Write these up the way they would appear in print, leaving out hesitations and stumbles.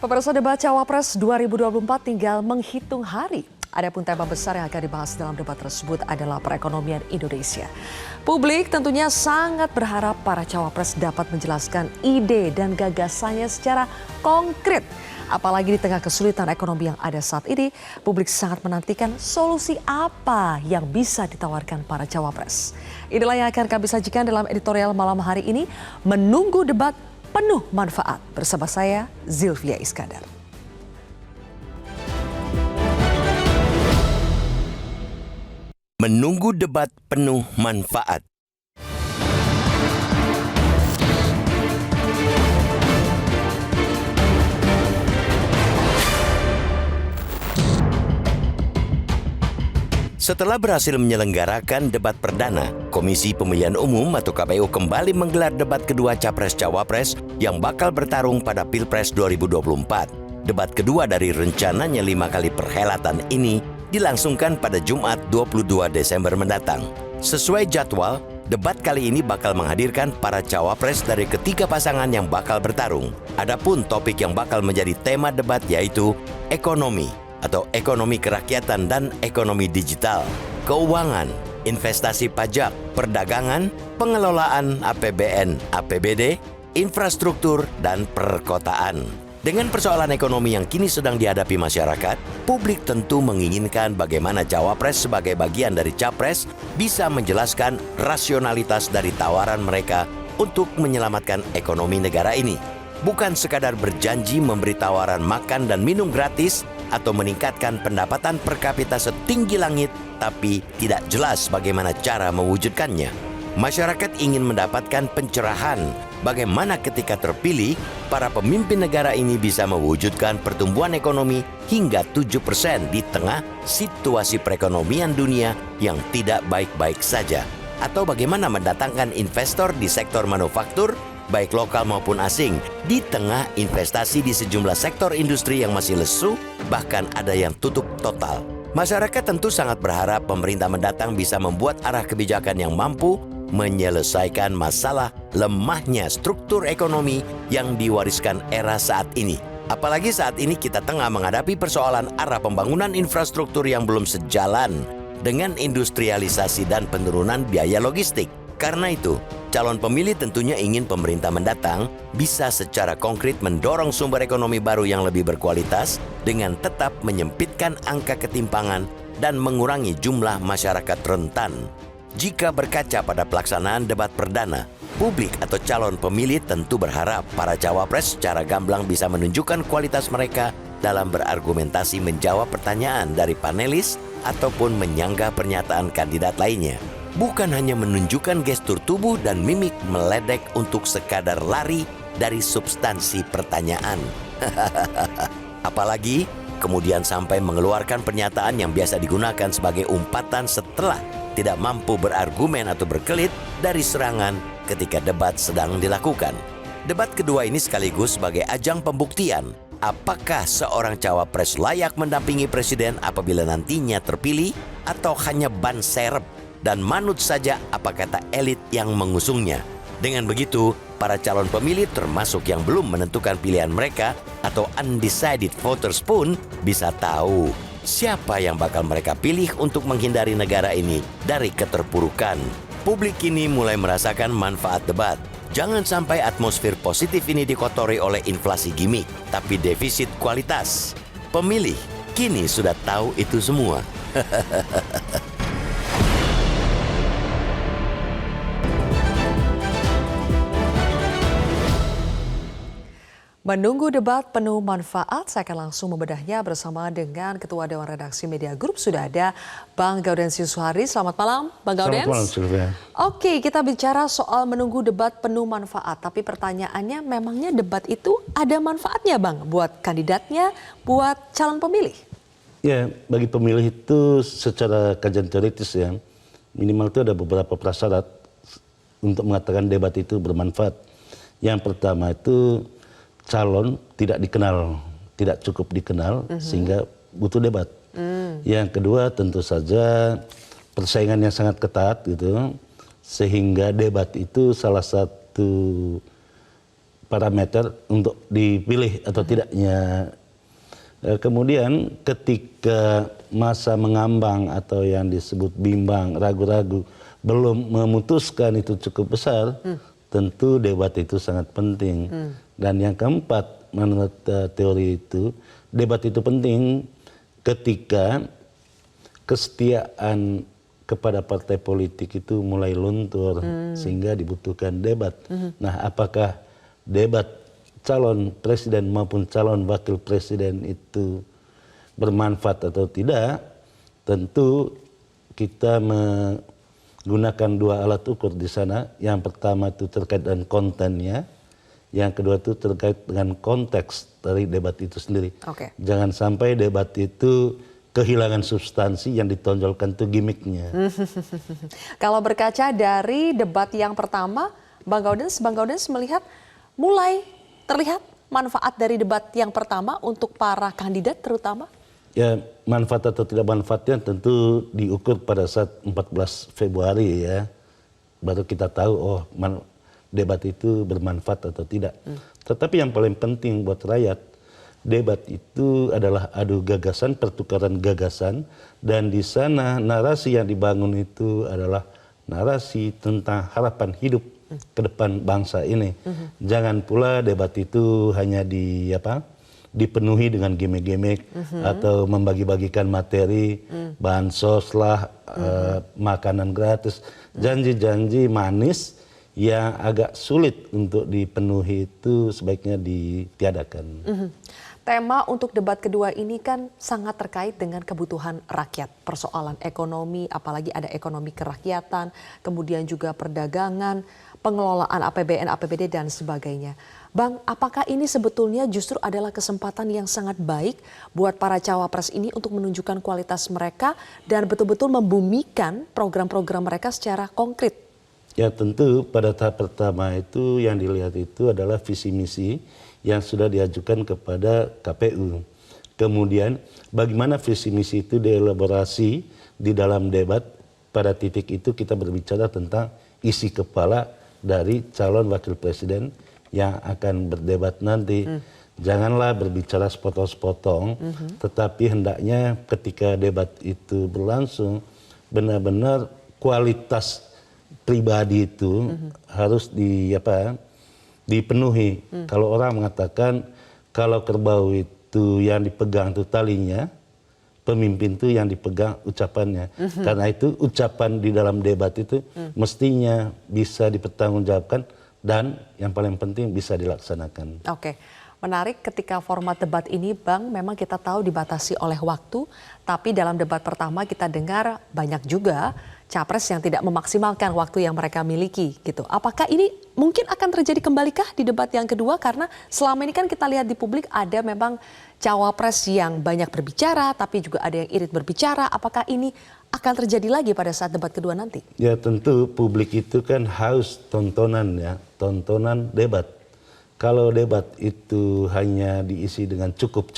Pemirsa, debat Cawapres 2024 tinggal menghitung hari. Adapun tema besar yang akan dibahas dalam debat tersebut adalah perekonomian Indonesia. Publik tentunya sangat berharap para cawapres dapat menjelaskan ide dan gagasannya secara konkret. Apalagi di tengah kesulitan ekonomi yang ada saat ini, publik sangat menantikan solusi apa yang bisa ditawarkan para cawapres. Inilah yang akan kami sajikan dalam editorial malam hari ini, menunggu debat penuh manfaat. Bersama saya, Zilvia Iskandar. Menunggu debat penuh manfaat. Setelah berhasil menyelenggarakan debat perdana, Komisi Pemilihan Umum atau KPU kembali menggelar debat kedua Capres-Cawapres yang bakal bertarung pada Pilpres 2024. Debat kedua dari rencananya 5 kali perhelatan ini dilangsungkan pada Jumat 22 Desember mendatang. Sesuai jadwal, debat kali ini bakal menghadirkan para cawapres dari ketiga pasangan yang bakal bertarung. Adapun topik yang bakal menjadi tema debat yaitu ekonomi atau ekonomi kerakyatan dan ekonomi digital, keuangan, investasi pajak, perdagangan, pengelolaan APBN, APBD, infrastruktur, dan perkotaan. Dengan persoalan ekonomi yang kini sedang dihadapi masyarakat, publik tentu menginginkan bagaimana cawapres sebagai bagian dari capres bisa menjelaskan rasionalitas dari tawaran mereka untuk menyelamatkan ekonomi negara ini. Bukan sekadar berjanji memberi tawaran makan dan minum gratis atau meningkatkan pendapatan per kapita setinggi langit, tapi tidak jelas bagaimana cara mewujudkannya. Masyarakat ingin mendapatkan pencerahan bagaimana ketika terpilih, para pemimpin negara ini bisa mewujudkan pertumbuhan ekonomi hingga 7% di tengah situasi perekonomian dunia yang tidak baik-baik saja. Atau bagaimana mendatangkan investor di sektor manufaktur, baik lokal maupun asing, di tengah investasi di sejumlah sektor industri yang masih lesu, bahkan ada yang tutup total. Masyarakat tentu sangat berharap pemerintah mendatang bisa membuat arah kebijakan yang mampu menyelesaikan masalah lemahnya struktur ekonomi yang diwariskan era saat ini. Apalagi saat ini kita tengah menghadapi persoalan arah pembangunan infrastruktur yang belum sejalan dengan industrialisasi dan penurunan biaya logistik. Karena itu, calon pemilih tentunya ingin pemerintah mendatang bisa secara konkret mendorong sumber ekonomi baru yang lebih berkualitas dengan tetap menyempitkan angka ketimpangan dan mengurangi jumlah masyarakat rentan. Jika berkaca pada pelaksanaan debat perdana, publik atau calon pemilih tentu berharap para cawapres secara gamblang bisa menunjukkan kualitas mereka dalam berargumentasi menjawab pertanyaan dari panelis ataupun menyanggah pernyataan kandidat lainnya. Bukan hanya menunjukkan gestur tubuh dan mimik meledek untuk sekadar lari dari substansi pertanyaan. Apalagi kemudian sampai mengeluarkan pernyataan yang biasa digunakan sebagai umpatan setelah tidak mampu berargumen atau berkelit dari serangan ketika debat sedang dilakukan. Debat kedua ini sekaligus sebagai ajang pembuktian apakah seorang cawapres layak mendampingi presiden apabila nantinya terpilih atau hanya ban serep dan manut saja apa kata elit yang mengusungnya. Dengan begitu, para calon pemilih termasuk yang belum menentukan pilihan mereka atau undecided voters pun bisa tahu siapa yang bakal mereka pilih untuk menghindari negara ini dari keterpurukan. Publik kini mulai merasakan manfaat debat. Jangan sampai atmosfer positif ini dikotori oleh inflasi gimmick, tapi defisit kualitas. Pemilih kini sudah tahu itu semua. Menunggu debat penuh manfaat, saya akan langsung membedahnya bersama dengan Ketua Dewan Redaksi Media Group. Sudah ada Bang Gaudensius Suhari. Selamat malam, Bang Gaudens. Selamat malam, Sylvia. Oke, kita bicara soal menunggu debat penuh manfaat. Tapi pertanyaannya, memangnya debat itu ada manfaatnya, Bang? Buat kandidatnya, buat calon pemilih? Ya, bagi pemilih itu secara kajian teoritis ya, minimal itu ada beberapa prasyarat untuk mengatakan debat itu bermanfaat. Yang pertama itu calon tidak dikenal, tidak cukup dikenal sehingga butuh debat. Yang kedua tentu saja persaingan yang sangat ketat gitu, sehingga debat itu salah satu parameter untuk dipilih atau tidaknya. Kemudian ketika masa mengambang atau yang disebut bimbang, ragu-ragu, belum memutuskan itu cukup besar, tentu debat itu sangat penting. Dan yang keempat, menurut teori itu, debat itu penting ketika kesetiaan kepada partai politik itu mulai luntur, sehingga dibutuhkan debat. Nah, apakah debat calon presiden maupun calon wakil presiden itu bermanfaat atau tidak, tentu kita menggunakan dua alat ukur di sana. Yang pertama itu terkait dengan kontennya, yang kedua itu terkait dengan konteks dari debat itu sendiri. Jangan sampai debat itu kehilangan substansi, yang ditonjolkan itu gimmicknya. Kalau berkaca dari debat yang pertama, Bang Gaudens melihat mulai terlihat manfaat dari debat yang pertama untuk para kandidat terutama? Ya, manfaat atau tidak manfaatnya tentu diukur pada saat 14 Februari ya. Baru kita tahu debat itu bermanfaat atau tidak. Tetapi yang paling penting buat rakyat, debat itu adalah adu gagasan, pertukaran gagasan, dan di sana narasi yang dibangun itu adalah narasi tentang harapan hidup ke depan bangsa ini. Jangan pula debat itu hanya dipenuhi dengan gimmick-gimmick atau membagi-bagikan materi, bansos lah, makanan gratis, janji-janji manis yang agak sulit untuk dipenuhi itu sebaiknya ditiadakan. Tema untuk debat kedua ini kan sangat terkait dengan kebutuhan rakyat, persoalan ekonomi, apalagi ada ekonomi kerakyatan, kemudian juga perdagangan, pengelolaan APBN, APBD dan sebagainya. Bang, apakah ini sebetulnya justru adalah kesempatan yang sangat baik buat para cawapres ini untuk menunjukkan kualitas mereka dan betul-betul membumikan program-program mereka secara konkret? Ya, tentu pada tahap pertama itu yang dilihat itu adalah visi misi yang sudah diajukan kepada KPU. Kemudian bagaimana visi misi itu dielaborasi di dalam debat. Pada titik itu kita berbicara tentang isi kepala dari calon wakil presiden yang akan berdebat nanti. Janganlah berbicara sepotong-sepotong, tetapi hendaknya ketika debat itu berlangsung, benar-benar kualitas pribadi itu harus dipenuhi. Kalau orang mengatakan kalau kerbau itu yang dipegang itu talinya, pemimpin itu yang dipegang ucapannya. Karena itu ucapan di dalam debat itu mestinya bisa dipertanggungjawabkan dan yang paling penting bisa dilaksanakan. Oke, menarik ketika format debat ini Bang, memang kita tahu dibatasi oleh waktu, tapi dalam debat pertama kita dengar banyak juga capres yang tidak memaksimalkan waktu yang mereka miliki gitu. Apakah ini mungkin akan terjadi kembalikah di debat yang kedua? Karena selama ini kan kita lihat di publik ada memang cawapres yang banyak berbicara, tapi juga ada yang irit berbicara. Apakah ini akan terjadi lagi pada saat debat kedua nanti? Ya tentu publik itu kan haus tontonan ya, tontonan debat. Kalau debat itu hanya diisi dengan cukup,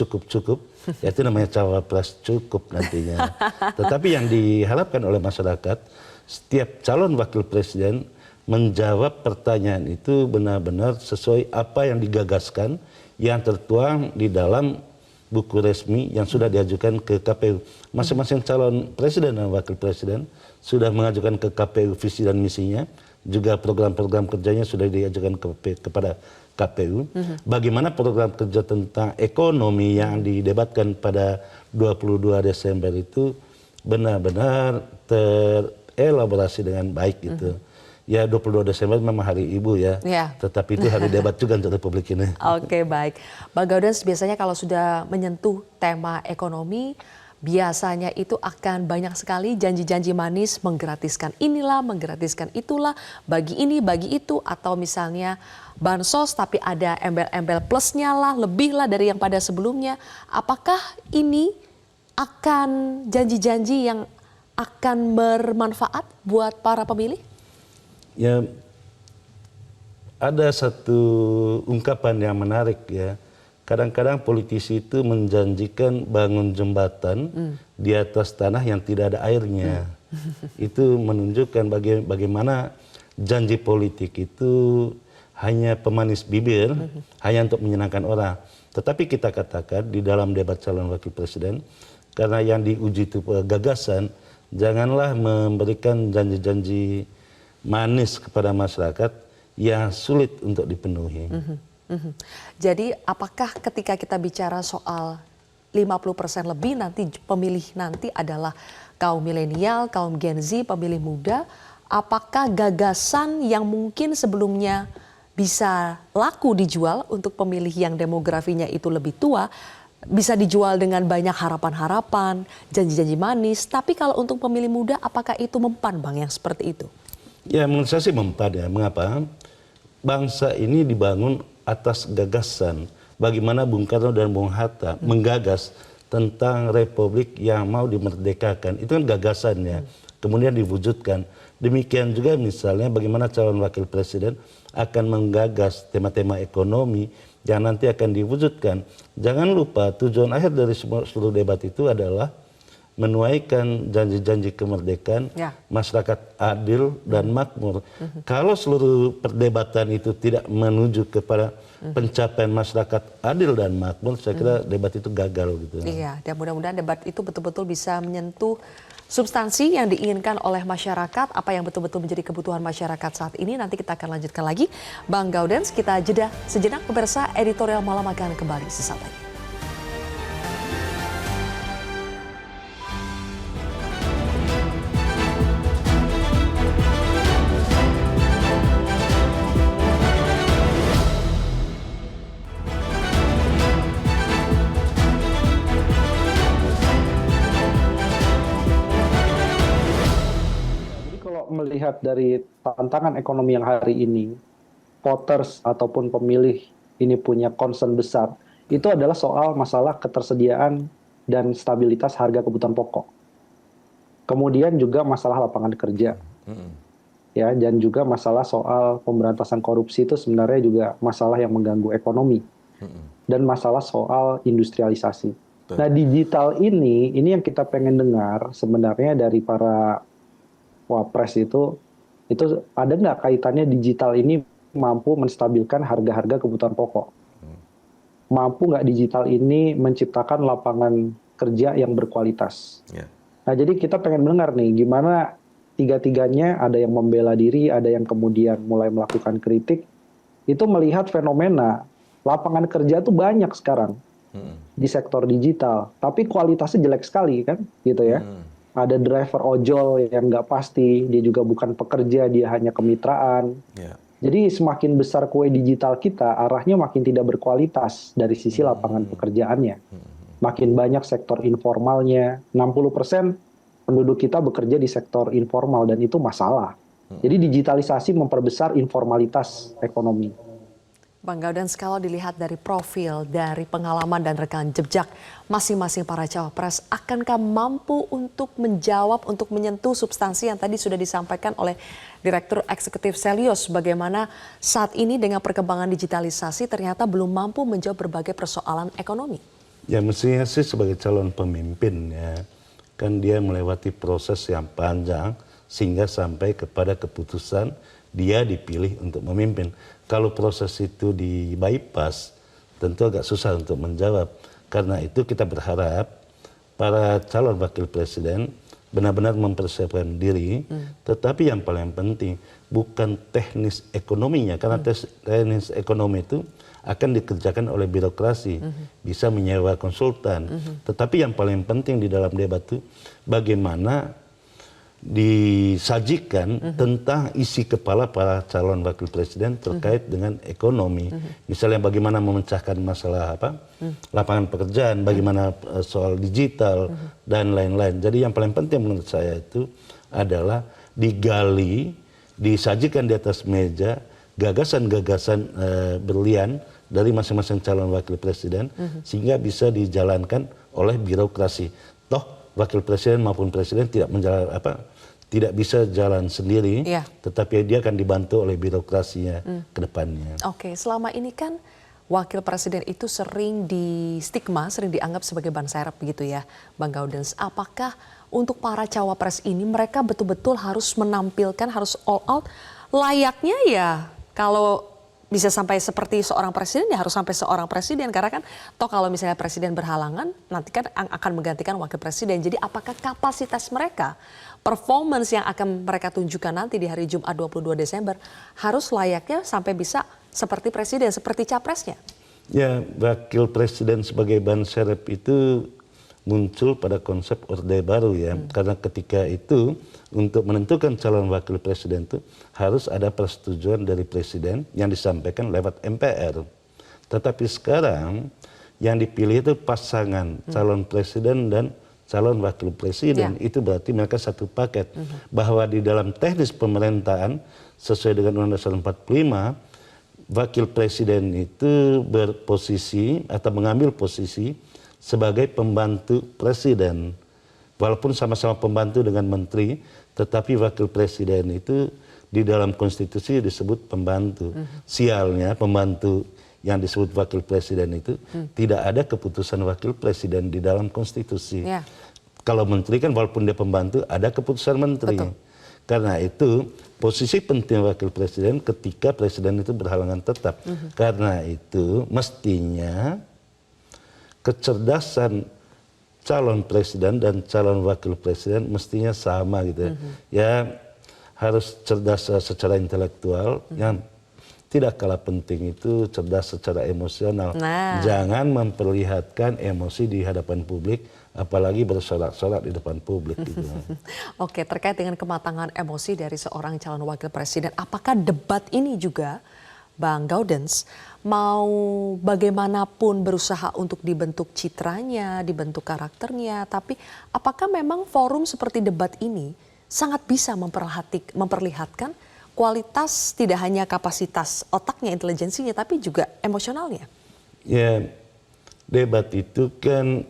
ya itu namanya cawapres cukup nantinya. Tetapi yang diharapkan oleh masyarakat, setiap calon wakil presiden menjawab pertanyaan itu benar-benar sesuai apa yang digagaskan, yang tertuang di dalam buku resmi yang sudah diajukan ke KPU. Masing-masing calon presiden dan wakil presiden sudah mengajukan ke KPU visi dan misinya, juga program-program kerjanya sudah diajukan kepada KPU. Bagaimana program kerja tentang ekonomi yang didebatkan pada 22 Desember itu benar-benar terelaborasi dengan baik gitu. Ya 22 Desember memang hari ibu ya, tetapi itu hari debat juga untuk Republik ini. Oke, baik. Bang Gaudens, biasanya kalau sudah menyentuh tema ekonomi, biasanya itu akan banyak sekali janji-janji manis, menggratiskan inilah, menggratiskan itulah, bagi ini, bagi itu, atau misalnya bansos tapi ada embel-embel plusnya lah, lebih lah dari yang pada sebelumnya. Apakah ini akan janji-janji yang akan bermanfaat buat para pemilih? Ya, ada satu ungkapan yang menarik ya. Kadang-kadang politisi itu menjanjikan bangun jembatan di atas tanah yang tidak ada airnya. Itu menunjukkan bagaimana janji politik itu hanya pemanis bibir, hanya untuk menyenangkan orang. Tetapi kita katakan di dalam debat calon wakil presiden, karena yang diuji itu gagasan, janganlah memberikan janji-janji manis kepada masyarakat yang sulit untuk dipenuhi. Jadi apakah ketika kita bicara soal 50% lebih nanti pemilih nanti adalah kaum milenial, kaum Gen Z, pemilih muda, apakah gagasan yang mungkin sebelumnya bisa laku dijual untuk pemilih yang demografinya itu lebih tua, bisa dijual dengan banyak harapan-harapan, janji-janji manis, tapi kalau untuk pemilih muda apakah itu mempan Bang yang seperti itu? Ya menurut saya sih mempan ya. Mengapa? Bangsa ini dibangun atas gagasan. Bagaimana Bung Karno dan Bung Hatta menggagas tentang republik yang mau dimerdekakan. Itu kan gagasannya. Kemudian diwujudkan. Demikian juga misalnya bagaimana calon wakil presiden akan menggagas tema-tema ekonomi yang nanti akan diwujudkan. Jangan lupa tujuan akhir dari seluruh debat itu adalah menuaikan janji-janji kemerdekaan, masyarakat adil dan makmur. Kalau seluruh perdebatan itu tidak menuju kepada pencapaian masyarakat adil dan makmur, saya kira debat itu gagal gitu. Iya, dan mudah-mudahan debat itu betul-betul bisa menyentuh substansi yang diinginkan oleh masyarakat, apa yang betul-betul menjadi kebutuhan masyarakat saat ini. Nanti kita akan lanjutkan lagi. Bang Gaudens, kita jeda sejenak, pemirsa. Editorial Malam akan kembali sesaat lagi. Melihat dari tantangan ekonomi yang hari ini, voters ataupun pemilih ini punya concern besar, itu adalah soal masalah ketersediaan dan stabilitas harga kebutuhan pokok. Kemudian juga masalah lapangan kerja. Ya, dan juga masalah soal pemberantasan korupsi itu sebenarnya juga masalah yang mengganggu ekonomi. Dan masalah soal industrialisasi. Nah, digital ini yang kita pengen dengar sebenarnya dari para Wapres itu ada nggak kaitannya digital ini mampu menstabilkan harga-harga kebutuhan pokok? Mampu nggak digital ini menciptakan lapangan kerja yang berkualitas? Nah, jadi kita pengen mendengar nih gimana tiga-tiganya, ada yang membela diri, ada yang kemudian mulai melakukan kritik, itu melihat fenomena lapangan kerja itu banyak sekarang di sektor digital, tapi kualitasnya jelek sekali kan, gitu ya. Ada driver ojol yang nggak pasti, dia juga bukan pekerja, dia hanya kemitraan. Jadi semakin besar kue digital kita, arahnya makin tidak berkualitas dari sisi lapangan pekerjaannya. Makin banyak sektor informalnya, 60% penduduk kita bekerja di sektor informal dan itu masalah. Jadi digitalisasi memperbesar informalitas ekonomi. Bang Gaudens, kalau dilihat dari profil, dari pengalaman dan rekam jejak masing-masing para cawapres, akankah mampu untuk menjawab, untuk menyentuh substansi yang tadi sudah disampaikan oleh Direktur Eksekutif Selyos, bagaimana saat ini dengan perkembangan digitalisasi ternyata belum mampu menjawab berbagai persoalan ekonomi? Ya mestinya sih sebagai calon pemimpin ya, kan dia melewati proses yang panjang sehingga sampai kepada keputusan dia dipilih untuk memimpin. Kalau proses itu di bypass, tentu agak susah untuk menjawab. Karena itu kita berharap para calon wakil presiden benar-benar mempersiapkan diri, tetapi yang paling penting bukan teknis ekonominya, karena teknis ekonomi itu akan dikerjakan oleh birokrasi, bisa menyewa konsultan. Tetapi yang paling penting di dalam debat itu bagaimana disajikan tentang isi kepala para calon wakil presiden terkait dengan ekonomi. Misalnya bagaimana memecahkan masalah lapangan pekerjaan, bagaimana soal digital dan lain-lain. Jadi yang paling penting menurut saya itu adalah digali, disajikan di atas meja gagasan-gagasan berlian dari masing-masing calon wakil presiden sehingga bisa dijalankan oleh birokrasi. Toh wakil presiden maupun presiden tidak bisa jalan sendiri, tetapi dia akan dibantu oleh birokrasinya ke depannya. Oke, selama ini kan wakil presiden itu sering di stigma, sering dianggap sebagai ban serep begitu ya, Bang Gaudens. Apakah untuk para cawapres ini mereka betul-betul harus menampilkan, harus all out layaknya ya kalau bisa sampai seperti seorang presiden ya harus sampai seorang presiden karena kan toh kalau misalnya presiden berhalangan nanti kan akan menggantikan wakil presiden. Jadi apakah kapasitas mereka, performance yang akan mereka tunjukkan nanti di hari Jumat 22 Desember harus layaknya sampai bisa seperti presiden, seperti capresnya? Ya, wakil presiden sebagai ban serep itu muncul pada konsep Orde Baru ya. Karena ketika itu untuk menentukan calon wakil presiden itu harus ada persetujuan dari presiden yang disampaikan lewat MPR. Tetapi sekarang yang dipilih itu pasangan calon presiden dan calon wakil presiden. Itu berarti mereka satu paket. Bahwa di dalam teknis pemerintahan sesuai dengan Undang-Undang 45, wakil presiden itu berposisi atau mengambil posisi sebagai pembantu presiden. Walaupun sama-sama pembantu dengan menteri, tetapi wakil presiden itu di dalam konstitusi disebut pembantu. Sialnya pembantu yang disebut wakil presiden itu tidak ada keputusan wakil presiden di dalam konstitusi. Kalau menteri kan walaupun dia pembantu ada keputusan menteri. Betul. Karena itu posisi penting wakil presiden ketika presiden itu berhalangan tetap. Karena itu mestinya kecerdasan calon presiden dan calon wakil presiden mestinya sama gitu ya. Ya harus cerdas secara intelektual, yang tidak kalah penting itu cerdas secara emosional. Jangan memperlihatkan emosi di hadapan publik, apalagi bersorak-sorak di depan publik gitu. Oke, terkait dengan kematangan emosi dari seorang calon wakil presiden, apakah debat ini juga Bang Gaudens mau bagaimanapun berusaha untuk dibentuk citranya, dibentuk karakternya, tapi apakah memang forum seperti debat ini sangat bisa memperlihatkan kualitas tidak hanya kapasitas otaknya, intelijensinya, tapi juga emosionalnya? Ya, debat itu kan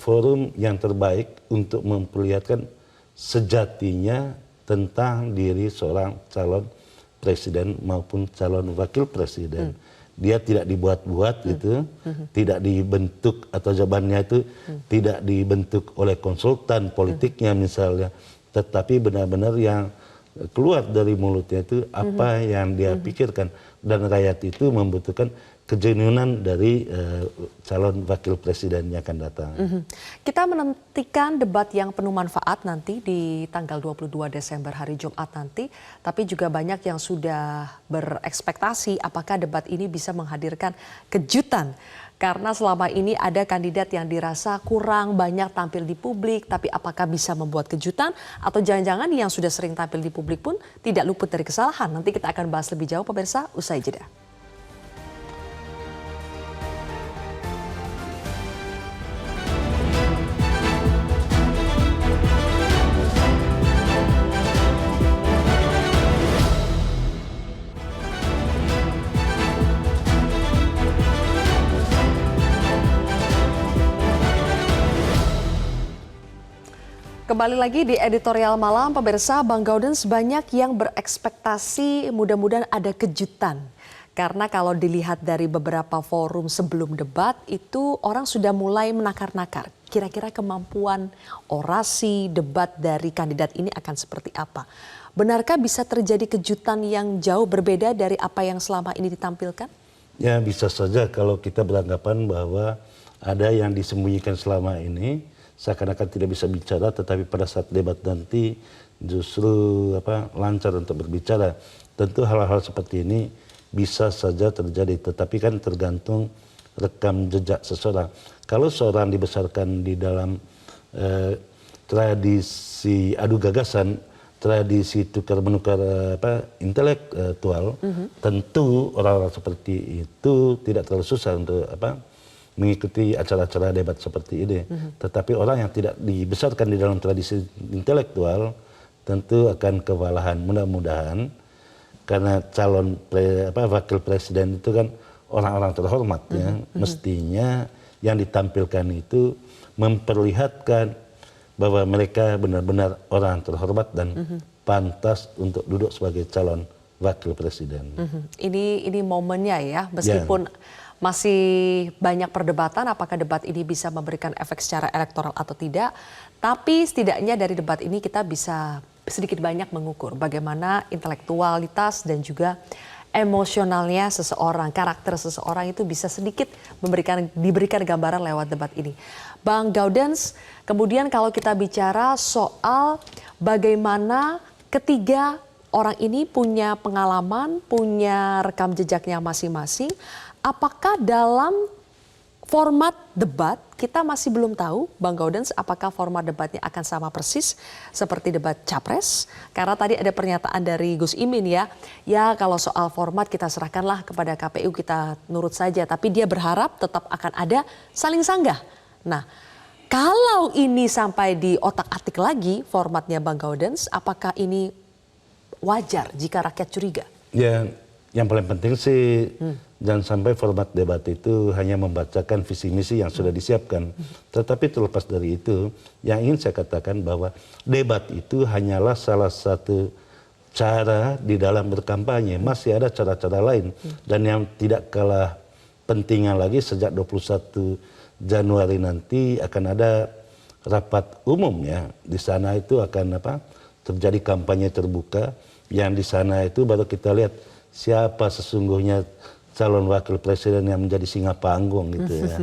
forum yang terbaik untuk memperlihatkan sejatinya tentang diri seorang calon presiden maupun calon wakil presiden. Dia tidak dibuat-buat gitu, tidak dibentuk atau jawabannya itu tidak dibentuk oleh konsultan politiknya misalnya, tetapi benar-benar yang keluar dari mulutnya itu apa yang dia pikirkan, dan rakyat itu membutuhkan kejenuinan dari calon wakil presiden yang akan datang. Kita menantikan debat yang penuh manfaat nanti di tanggal 22 Desember hari Jumat nanti, tapi juga banyak yang sudah berekspektasi apakah debat ini bisa menghadirkan kejutan. Karena selama ini ada kandidat yang dirasa kurang banyak tampil di publik, tapi apakah bisa membuat kejutan atau jangan-jangan yang sudah sering tampil di publik pun tidak luput dari kesalahan. Nanti kita akan bahas lebih jauh pemirsa, usai jeda. Kembali lagi di editorial malam, pemirsa. Bang Gaudens, banyak yang berekspektasi mudah-mudahan ada kejutan. Karena kalau dilihat dari beberapa forum sebelum debat, itu orang sudah mulai menakar-nakar. Kira-kira kemampuan orasi debat dari kandidat ini akan seperti apa? Benarkah bisa terjadi kejutan yang jauh berbeda dari apa yang selama ini ditampilkan? Ya bisa saja kalau kita beranggapan bahwa ada yang disembunyikan selama ini, seakan-akan tidak bisa bicara, tetapi pada saat debat nanti justru lancar untuk berbicara. Tentu hal-hal seperti ini bisa saja terjadi, tetapi kan tergantung rekam jejak seseorang. Kalau seorang dibesarkan di dalam tradisi adu gagasan, tradisi tukar-menukar intelektual, tentu orang-orang seperti itu tidak terlalu susah untuk mengikuti acara-acara debat seperti ini. Tetapi orang yang tidak dibesarkan di dalam tradisi intelektual tentu akan kewalahan. Mudah-mudahan karena calon wakil presiden itu kan orang-orang terhormat ya, mestinya yang ditampilkan itu memperlihatkan bahwa mereka benar-benar orang terhormat dan pantas untuk duduk sebagai calon wakil presiden. Ini momennya ya, meskipun masih banyak perdebatan apakah debat ini bisa memberikan efek secara elektoral atau tidak. Tapi setidaknya dari debat ini kita bisa sedikit banyak mengukur bagaimana intelektualitas dan juga emosionalnya seseorang, karakter seseorang itu bisa sedikit diberikan gambaran lewat debat ini. Bang Gaudens, kemudian kalau kita bicara soal bagaimana ketiga orang ini punya pengalaman, punya rekam jejaknya masing-masing, apakah dalam format debat kita masih belum tahu, Bang Gaudens, apakah format debatnya akan sama persis seperti debat Capres? Karena tadi ada pernyataan dari Gus Imin ya kalau soal format kita serahkanlah kepada KPU, kita nurut saja. Tapi dia berharap tetap akan ada saling sanggah. Nah, kalau ini sampai di otak-atik lagi formatnya Bang Gaudens, apakah ini wajar jika rakyat curiga? Ya, yang paling penting sih jangan sampai format debat itu hanya membacakan visi misi yang sudah disiapkan. Tetapi terlepas dari itu, yang ingin saya katakan bahwa debat itu hanyalah salah satu cara di dalam berkampanye. Masih ada cara-cara lain. Dan yang tidak kalah pentingnya lagi, sejak 21 Januari nanti akan ada rapat umum ya. Di sana itu akan terjadi kampanye terbuka, yang di sana itu baru kita lihat siapa sesungguhnya calon wakil presiden yang menjadi singa panggung gitu ya.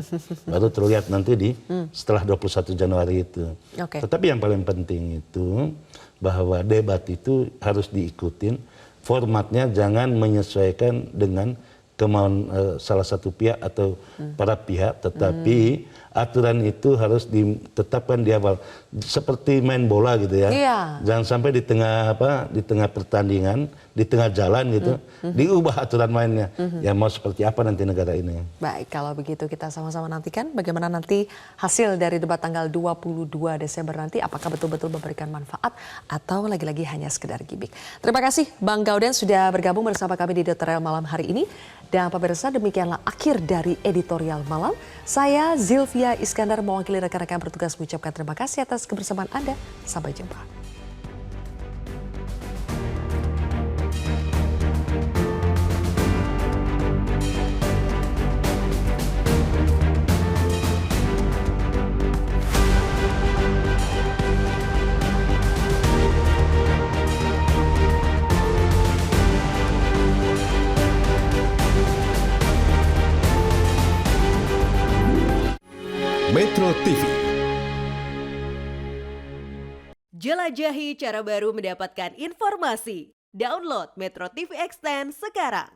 Baru terlihat nanti setelah 21 Januari itu. Okay. Tetapi yang paling penting itu bahwa debat itu harus diikutin, formatnya jangan menyesuaikan dengan kemauan salah satu pihak atau para pihak, tetapi aturan itu harus ditetapkan di awal, seperti main bola gitu ya. Iya. Jangan sampai di tengah pertandingan, di tengah jalan gitu diubah aturan mainnya. Ya mau seperti apa nanti negara ini. Baik, kalau begitu kita sama-sama nantikan bagaimana nanti hasil dari debat tanggal 22 Desember nanti, apakah betul-betul memberikan manfaat atau lagi-lagi hanya sekedar gimmick. Terima kasih Bang Gaudens sudah bergabung bersama kami di Editorial Malam hari ini. Dan pemirsa, demikianlah akhir dari Editorial Malam. Saya Zilvia Iskandar mewakili rekan-rekan bertugas mengucapkan terima kasih atas kebersamaan Anda. Sampai jumpa. Metro TV. Jelajahi cara baru mendapatkan informasi. Download Metro TV Extend sekarang.